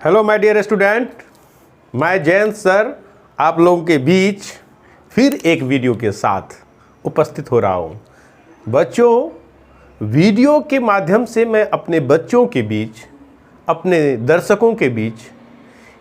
Hello my dear student, मैं Jayant sir आप लोगों के बीच फिर एक वीडियो के साथ उपस्थित हो रहा हूँ। बच्चों, वीडियो के माध्यम से मैं अपने बच्चों के बीच, अपने दर्शकों के बीच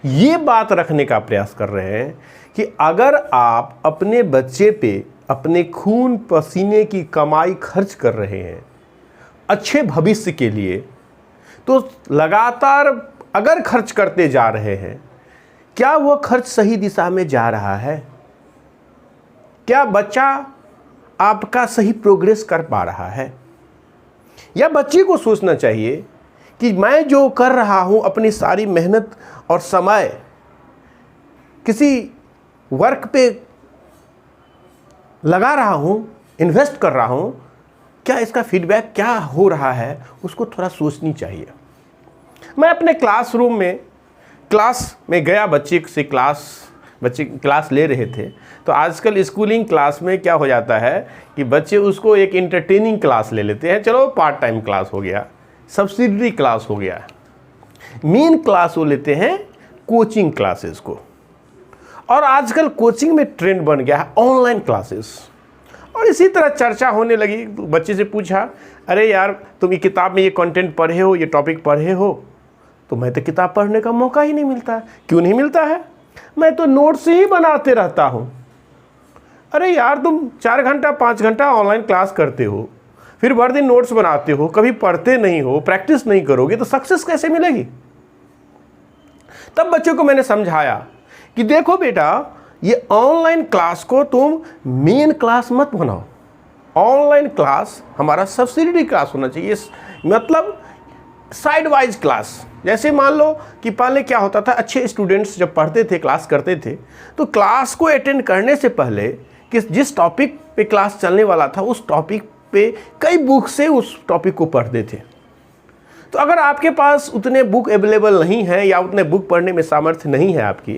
ये बात रखने का प्रयास कर रहे हैं कि अगर आप अपने बच्चे पे अपने खून पसीने की कमाई खर्च कर रहे हैं अच्छे भविष्य के लिए, तो लगातार अगर खर्च करते जा रहे हैं, क्या वो खर्च सही दिशा में जा रहा है? क्या बच्चा आपका सही प्रोग्रेस कर पा रहा है? या बच्चे को सोचना चाहिए कि मैं जो कर रहा हूँ, अपनी सारी मेहनत और समय किसी वर्क पे लगा रहा हूँ, इन्वेस्ट कर रहा हूँ, क्या इसका फीडबैक क्या हो रहा है, उसको थोड़ा सोचनी चाहिए। मैं अपने क्लासरूम में क्लास में गया, बच्चे क्लास ले रहे थे। तो आजकल स्कूलिंग क्लास में क्या हो जाता है कि बच्चे उसको एक इंटरटेनिंग क्लास ले लेते हैं। चलो पार्ट टाइम क्लास हो गया, सब्सिडरी क्लास हो गया, मेन क्लास वो लेते हैं कोचिंग क्लासेस को। और आजकल कोचिंग में ट्रेंड बन गया है ऑनलाइन क्लासेस। और इसी तरह चर्चा होने लगी। बच्चे से पूछा, अरे यार तुम ये किताब में ये कंटेंट पढ़े हो, ये टॉपिक पढ़े हो? तो मैं तो किताब पढ़ने का मौका ही नहीं मिलता। क्यों नहीं मिलता है? मैं तो नोट्स ही बनाते रहता हूँ। अरे यार, तुम 4 घंटा 5 घंटा ऑनलाइन क्लास करते हो, फिर भर दिन नोट्स बनाते हो, कभी पढ़ते नहीं हो, प्रैक्टिस नहीं करोगे तो सक्सेस कैसे मिलेगी? तब बच्चों को मैंने समझाया कि देखो बेटा, ये ऑनलाइन क्लास को तुम मेन क्लास मत बनाओ। ऑनलाइन क्लास हमारा सब्सिडरी क्लास होना चाहिए, मतलब साइड वाइज क्लास। जैसे मान लो कि पहले क्या होता था, अच्छे स्टूडेंट्स जब पढ़ते थे, क्लास करते थे, तो क्लास को अटेंड करने से पहले कि जिस टॉपिक पे क्लास चलने वाला था उस टॉपिक पे कई बुक से उस टॉपिक को पढ़ते थे। तो अगर आपके पास उतने बुक अवेलेबल नहीं है या उतने बुक पढ़ने में सामर्थ्य नहीं है आपकी,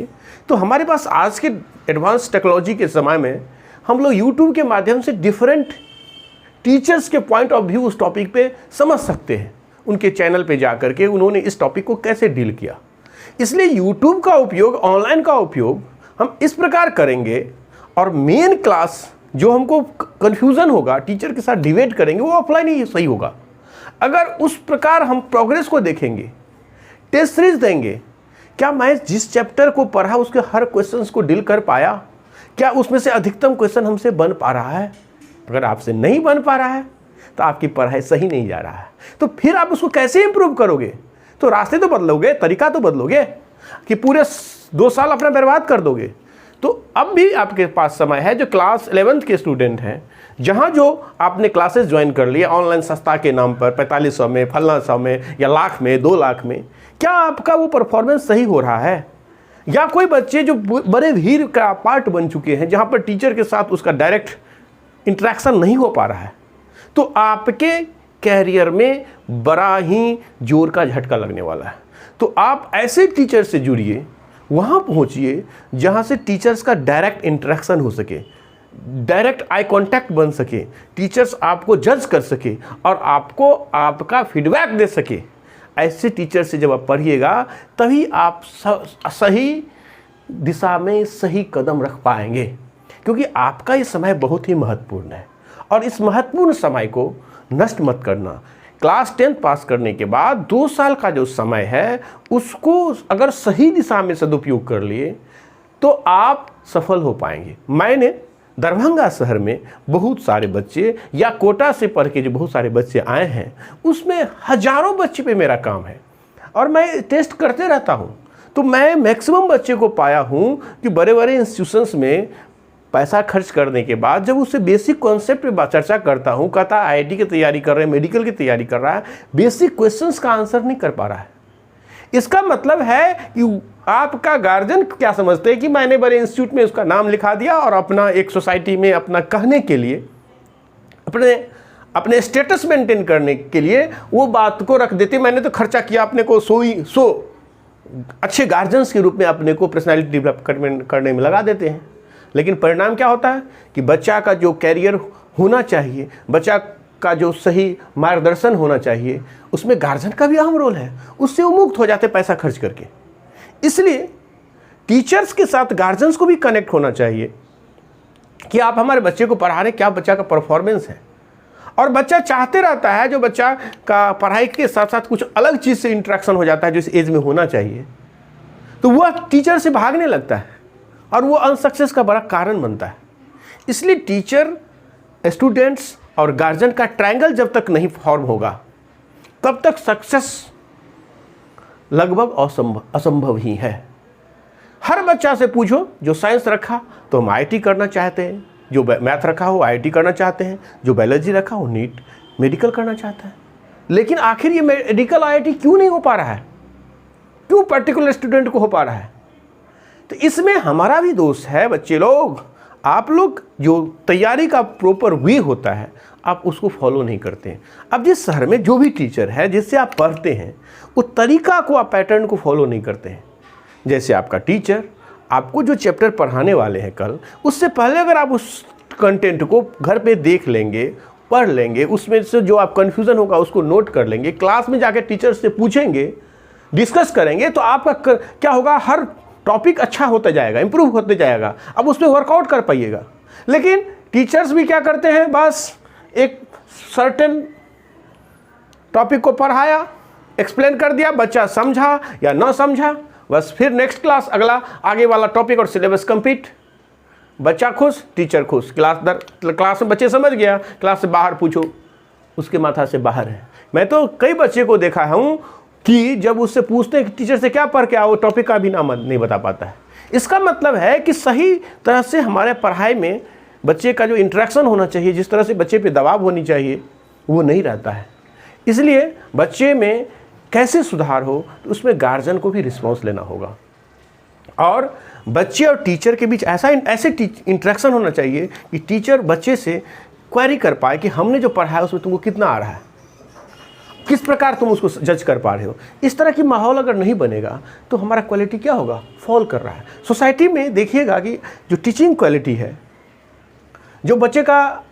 तो हमारे पास आज के एडवांस टेक्नोलॉजी के समय में हम लोग यूट्यूब के माध्यम से डिफरेंट टीचर्स के पॉइंट ऑफ व्यू उस टॉपिक पे समझ सकते हैं। उनके चैनल पे जा करके उन्होंने इस टॉपिक को कैसे डील किया। इसलिए यूट्यूब का उपयोग, ऑनलाइन का उपयोग हम इस प्रकार करेंगे, और मेन क्लास जो हमको कन्फ्यूज़न होगा, टीचर के साथ डिबेट करेंगे, वो ऑफलाइन ही सही होगा। अगर उस प्रकार हम प्रोग्रेस को देखेंगे, टेस्ट सीरीज देंगे, क्या मैं जिस चैप्टर को पढ़ा उसके हर क्वेश्चंस को डील कर पाया? क्या उसमें से अधिकतम क्वेश्चन हमसे बन पा रहा है? अगर आपसे नहीं बन पा रहा है तो आपकी पढ़ाई सही नहीं जा रहा है। तो फिर आप उसको कैसे इंप्रूव करोगे? तो रास्ते तो बदलोगे, तरीका तो बदलोगे, कि पूरे 2 साल अपना बर्बाद कर दोगे। तो अब भी आपके पास समय है, जो क्लास 11th के स्टूडेंट हैं, जहां जो आपने क्लासेस ज्वाइन कर लिए ऑनलाइन सस्ता के नाम पर 4500 में, फलना 100 में, या लाख में, 2 लाख में, क्या आपका वो परफॉर्मेंस सही हो रहा है? या कोई बच्चे जो बड़े भीड़ का पार्ट बन चुके हैं, जहां पर टीचर के साथ उसका डायरेक्ट इंटरेक्शन नहीं हो पा रहा है, तो आपके कैरियर में बड़ा ही जोर का झटका लगने वाला है। तो आप ऐसे टीचर से जुड़िए, वहाँ पहुँचिए जहाँ से टीचर्स का डायरेक्ट इंटरेक्शन हो सके, डायरेक्ट आई कांटेक्ट बन सके, टीचर्स आपको जज कर सके और आपको आपका फीडबैक दे सके। ऐसे टीचर से जब आप पढ़िएगा, तभी आप सही दिशा में सही कदम रख पाएंगे, क्योंकि आपका ये समय बहुत ही महत्वपूर्ण है। और इस महत्वपूर्ण समय को नष्ट मत करना। क्लास 10 पास करने के बाद 2 साल का जो समय है, उसको अगर सही दिशा में सदुपयोग कर लिए तो आप सफल हो पाएंगे। मैंने दरभंगा शहर में बहुत सारे बच्चे, या कोटा से पढ़ के जो बहुत सारे बच्चे आए हैं, उसमें हजारों बच्चे पे मेरा काम है और मैं टेस्ट करते रहता हूँ। तो मैं मैक्सिमम बच्चे को पाया हूँ कि बड़े बड़े इंस्टीट्यूशंस में पैसा खर्च करने के बाद जब उससे बेसिक कॉन्सेप्ट पे चर्चा करता हूँ, कहता आईआईटी की तैयारी कर रहे हैं, मेडिकल की तैयारी कर रहा है, बेसिक क्वेश्चंस का आंसर नहीं कर पा रहा है। इसका मतलब है कि आपका गार्जियन क्या समझते हैं कि मैंने बड़े इंस्टीट्यूट में उसका नाम लिखा दिया और अपना एक सोसाइटी में अपना कहने के लिए, अपने स्टेटस मेंटेन करने के लिए वो बात को रख देते, मैंने तो खर्चा किया, अपने को सो अच्छे गार्जियंस के रूप में अपने को पर्सनैलिटी डेवलप करने में लगा देते हैं। लेकिन परिणाम क्या होता है कि बच्चा का जो कैरियर होना चाहिए, बच्चा का जो सही मार्गदर्शन होना चाहिए, उसमें गार्जियन का भी अहम रोल है। उससे वो मुक्त हो जाते पैसा खर्च करके। इसलिए टीचर्स के साथ गार्जियंस को भी कनेक्ट होना चाहिए कि आप हमारे बच्चे को पढ़ा रहे, क्या बच्चा का परफॉर्मेंस है। और बच्चा चाहते रहता है, जो बच्चा का पढ़ाई के साथ साथ कुछ अलग चीज़ से इंटरेक्शन हो जाता है जो इस एज में होना चाहिए, तो वह टीचर से भागने लगता है और वो अनसक्सेस का बड़ा कारण बनता है। इसलिए टीचर, स्टूडेंट्स और गार्जियन का ट्रायंगल जब तक नहीं फॉर्म होगा तब तक सक्सेस लगभग असंभव ही है। हर बच्चा से पूछो, जो साइंस रखा तो हम आईटी करना चाहते हैं, जो मैथ रखा हो आईटी करना चाहते हैं, जो बायोलॉजी रखा हो नीट मेडिकल करना चाहता है। लेकिन आखिर ये मेडिकल आईआईटी क्यों नहीं हो पा रहा है? क्यों पर्टिकुलर स्टूडेंट को हो पा रहा है? तो इसमें हमारा भी दोष है। बच्चे लोग, आप लोग जो तैयारी का प्रॉपर वे होता है आप उसको फॉलो नहीं करते हैं। अब जिस शहर में जो भी टीचर है जिससे आप पढ़ते हैं उस तरीका को, आप पैटर्न को फॉलो नहीं करते हैं। जैसे आपका टीचर आपको जो चैप्टर पढ़ाने वाले हैं कल, उससे पहले अगर आप उस कंटेंट को घर पे देख लेंगे, पढ़ लेंगे, उसमें से जो आप कन्फ्यूज़न होगा उसको नोट कर लेंगे, क्लास में जाकर टीचर से पूछेंगे, डिस्कस करेंगे, तो आपका क्या होगा, हर टॉपिक अच्छा होता जाएगा, इम्प्रूव होते जाएगा, अब उसमें वर्कआउट कर पाइएगा। लेकिन टीचर्स भी क्या करते हैं, बस एक सर्टेन टॉपिक को पढ़ाया, एक्सप्लेन कर दिया, बच्चा समझा या ना समझा, बस फिर नेक्स्ट क्लास, अगला आगे वाला टॉपिक और सिलेबस कंप्लीट। बच्चा खुश, टीचर खुश। क्लास में बच्चे समझ गया, क्लास से बाहर पूछो, उसके माथा से बाहर है। मैं तो कई बच्चे को देखा हूँ कि जब उससे पूछते हैं कि टीचर से क्या पढ़ के आओ, टॉपिक का भी नाम नहीं बता पाता है। इसका मतलब है कि सही तरह से हमारे पढ़ाई में बच्चे का जो इंटरेक्शन होना चाहिए, जिस तरह से बच्चे पे दबाव होनी चाहिए, वो नहीं रहता है। इसलिए बच्चे में कैसे सुधार हो, तो उसमें गार्जियन को भी रिस्पॉन्स लेना होगा और बच्चे और टीचर के बीच ऐसे इंटरेक्शन होना चाहिए कि टीचर बच्चे से क्वेरी कर पाए कि हमने जो पढ़ा है उसमें तुमको कितना आ रहा है, किस प्रकार तुम उसको जज कर पा रहे हो। इस तरह की माहौल अगर नहीं बनेगा तो हमारा क्वालिटी क्या होगा, फॉल कर रहा है। सोसाइटी में देखिएगा कि जो टीचिंग क्वालिटी है, जो बच्चे का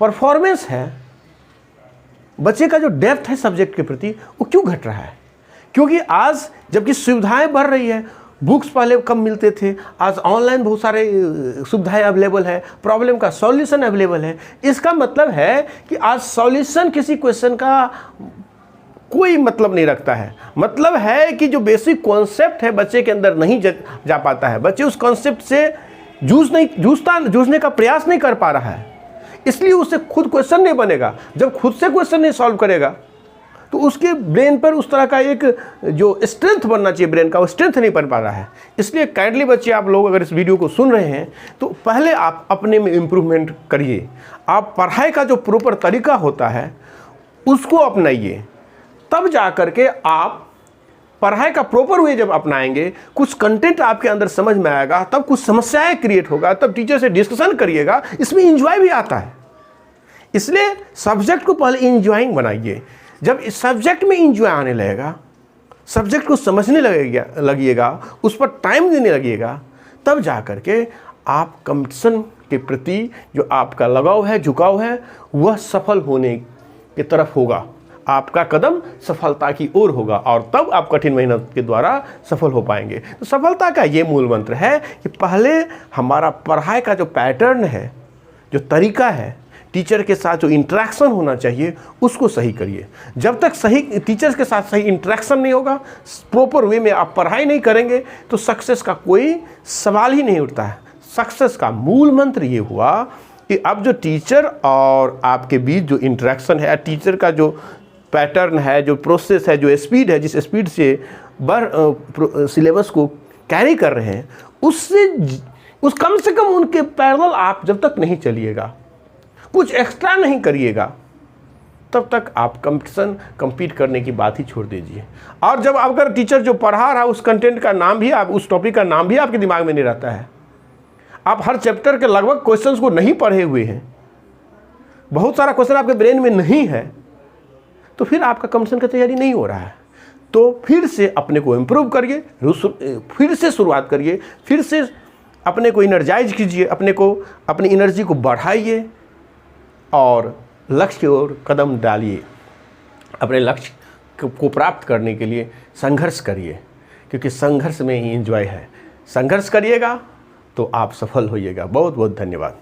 परफॉर्मेंस है, बच्चे का जो डेप्थ है सब्जेक्ट के प्रति, वो क्यों घट रहा है? क्योंकि आज जबकि सुविधाएं बढ़ रही है, बुक्स पहले कम मिलते थे, आज ऑनलाइन बहुत सारे सुविधाएं अवेलेबल है, प्रॉब्लम का सॉल्यूशन अवेलेबल है। इसका मतलब है कि आज सॉल्यूशन किसी क्वेश्चन का कोई मतलब नहीं रखता है। मतलब है कि जो बेसिक कॉन्सेप्ट है बच्चे के अंदर नहीं जा पाता है, बच्चे उस कॉन्सेप्ट से जूझने का प्रयास नहीं कर पा रहा है, इसलिए उससे खुद क्वेश्चन नहीं बनेगा। जब खुद से क्वेश्चन नहीं सॉल्व करेगा तो उसके ब्रेन पर उस तरह का एक जो स्ट्रेंथ बनना चाहिए ब्रेन का, वो स्ट्रेंथ नहीं बन पा रहा है। इसलिए काइंडली बच्चे, आप लोग अगर इस वीडियो को सुन रहे हैं तो पहले आप अपने में इम्प्रूवमेंट करिए। आप पढ़ाई का जो प्रॉपर तरीका होता है उसको अपनाइए, तब जा कर के आप पढ़ाई का प्रॉपर वे जब अपनाएंगे, कुछ कंटेंट आपके अंदर समझ में आएगा, तब कुछ समस्याएं क्रिएट होगा, तब टीचर से डिस्कशन करिएगा, इसमें एंजॉय भी आता है। इसलिए सब्जेक्ट को पहले एंजॉइंग बनाइए। जब इस सब्जेक्ट में एंजॉय आने लगेगा, सब्जेक्ट को समझने लगिएगा, उस पर टाइम देने लगिएगा, तब जा कर के आप कंपटीशन के प्रति जो आपका लगाव है, झुकाव है, वह सफल होने की तरफ होगा। आपका कदम सफलता की ओर होगा और तब आप कठिन मेहनत के द्वारा सफल हो पाएंगे। तो सफलता का ये मूल मंत्र है कि पहले हमारा पढ़ाई का जो पैटर्न है, जो तरीका है, टीचर के साथ जो इंटरेक्शन होना चाहिए, उसको सही करिए। जब तक सही टीचर्स के साथ सही इंटरेक्शन नहीं होगा, प्रॉपर वे में आप पढ़ाई नहीं करेंगे, तो सक्सेस का कोई सवाल ही नहीं उठता है। सक्सेस का मूल मंत्र ये हुआ कि अब जो टीचर और आपके बीच जो इंटरेक्शन है, टीचर का जो पैटर्न है, जो प्रोसेस है, जो स्पीड है, जिस स्पीड से सिलेबस को कैरी कर रहे हैं, उस कम से कम उनके पैरेलल आप जब तक नहीं चलिएगा, कुछ एक्स्ट्रा नहीं करिएगा, तब तक आप compete करने की बात ही छोड़ दीजिए। और जब अगर टीचर जो पढ़ा रहा है उस कंटेंट का नाम भी, आप उस टॉपिक का नाम भी आपके दिमाग में नहीं रहता है, आप हर चैप्टर के लगभग क्वेश्चंस को नहीं पढ़े हुए हैं, बहुत सारा क्वेश्चन आपके ब्रेन में नहीं है, तो फिर आपका कंपटीशन का तैयारी नहीं हो रहा है। तो फिर से अपने को इम्प्रूव करिए, फिर से शुरुआत करिए, फिर से अपने को इनर्जाइज कीजिए, अपनी एनर्जी को बढ़ाइए और लक्ष्य की ओर कदम डालिए। अपने लक्ष्य को प्राप्त करने के लिए संघर्ष करिए, क्योंकि संघर्ष में ही एंजॉय है। संघर्ष करिएगा तो आप सफल होइएगा। बहुत बहुत धन्यवाद।